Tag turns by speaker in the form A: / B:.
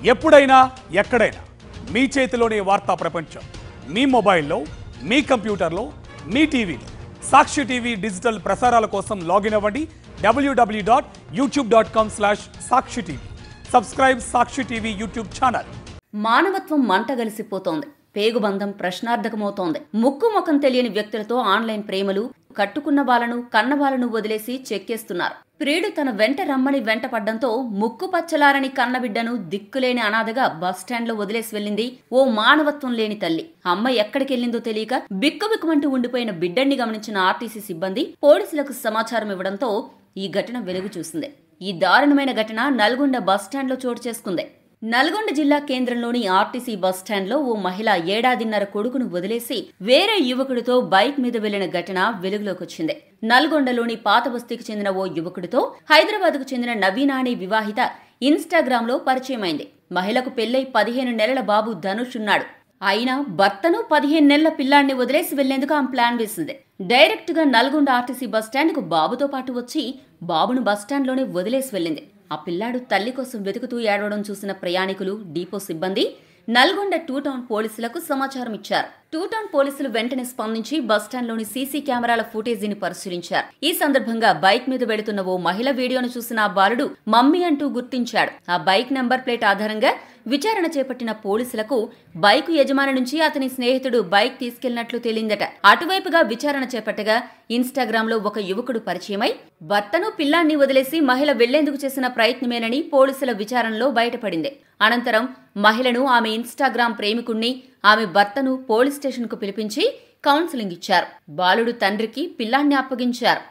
A: ఎప్పుడైనా ఎక్కడైనా మీ చేతిలోనే వార్తా ప్రపంచం. మీ మొబైల్లో, మీ కంప్యూటర్లో, మీ టీవీలో. సాక్షి టీవీ డిజిటల్ ప్రసారాల కోసం లాగిన్ అవ్వండి www.youtube.com/సాక్షి టీవీ. సబ్స్క్రైబ్ సాక్షి టీవీ యూట్యూబ్ ఛానల్.
B: మానవత్వం మంటగలిసిపోతోంది. పేగుబంధం ప్రశ్నార్థకమవుతోంది. ముక్కు ముఖం తెలియని వ్యక్తులతో ఆన్లైన్ ప్రేమలు, కట్టుకున్న వాళ్ళను కన్న వాళ్ళను వదిలేసి చెక్కేస్తున్నారు. ప్రియుడు తన వెంట రమ్మని వెంటపడ్డంతో ముక్కు పచ్చలారని కన్నబిడ్డను దిక్కులేని అనాథగా బస్టాండ్లో వదిలేసి వెళ్లింది ఓ మానవత్వం లేని తల్లి. అమ్మ ఎక్కడికెళ్లిందో తెలియక బిక్కుబిక్కుమంటూ ఉండిపోయిన బిడ్డని గమనించిన ఆర్టీసీ సిబ్బంది పోలీసులకు సమాచారం ఇవ్వడంతో ఈ ఘటన వెలుగు చూసింది. ఈ దారుణమైన ఘటన నల్గొండ బస్టాండ్లో చోటు చేసుకుంది. నల్గొండ జిల్లా కేంద్రంలోని ఆర్టీసీ బస్టాండ్లో ఓ మహిళ 1.5 ఏళ్ల కొడుకును వదిలేసి వేరే యువకుడితో బైక్ మీద వెళ్లిన ఘటన వెలుగులోకొచ్చింది. నల్గొండలోని పాత బస్తీకి చెందిన ఓ యువకుడితో హైదరాబాద్కు చెందిన నవీన అనే వివాహిత ఇన్స్టాగ్రామ్లో పరిచయమైంది. మహిళకు పెళ్లై 15 నెలల బాబు ధనుష్ ఉన్నాడు. అయినా భర్తను 15 నెలల పిల్లాడిని వదిలేసి వెళ్లేందుకు ఆమె ప్లాన్ వేసింది. డైరెక్ట్ గా నల్గొండ ఆర్టీసీ బస్టాండ్కు బాబుతో పాటు వచ్చి బాబును బస్టాండ్లోనే వదిలేసి వెళ్లింది. ఆ పిల్లాడు తల్లి కోసం వెతుకుతూ ఏడవడం చూసిన ప్రయాణికులు, డిపో సిబ్బంది నల్గొండ 2 టౌన్ పోలీసులకు సమాచారం ఇచ్చారు. 2 టౌన్ పోలీసులు వెంటనే స్పందించి బస్టాండ్లోని సీసీ కెమెరాల ఫుటేజీని పరిశీలించారు. ఈ సందర్భంగా బైక్ మీద వెళుతున్న ఓ మహిళ వీడియోను చూసిన ఆ బాలుడు మమ్మీ అంటూ గుర్తించాడు. ఆ బైక్ నెంబర్ ప్లేట్ ఆధారంగా విచారణ చేపట్టిన పోలీసులకు బైకు యజమాని నుంచి అతని స్నేహితుడు బైక్ తీసుకెళ్లినట్లు తేలిందట. అటువైపుగా విచారణ చేపట్టగా ఇన్స్టాగ్రామ్ లో ఒక యువకుడు పరిచయమై భర్తను పిల్లాన్ని వదిలేసి మహిళ వెళ్లేందుకు చేసిన ప్రయత్నమేనని పోలీసుల విచారణలో బయటపడింది. అనంతరం మహిళను, ఆమె ఇన్స్టాగ్రామ్ ప్రేమికుణ్ణి, ఆమె భర్తను పోలీస్ స్టేషన్ కు పిలిపించి కౌన్సిలింగ్ ఇచ్చారు. బాలుడు తండ్రికి పిల్లాన్ని అప్పగించారు.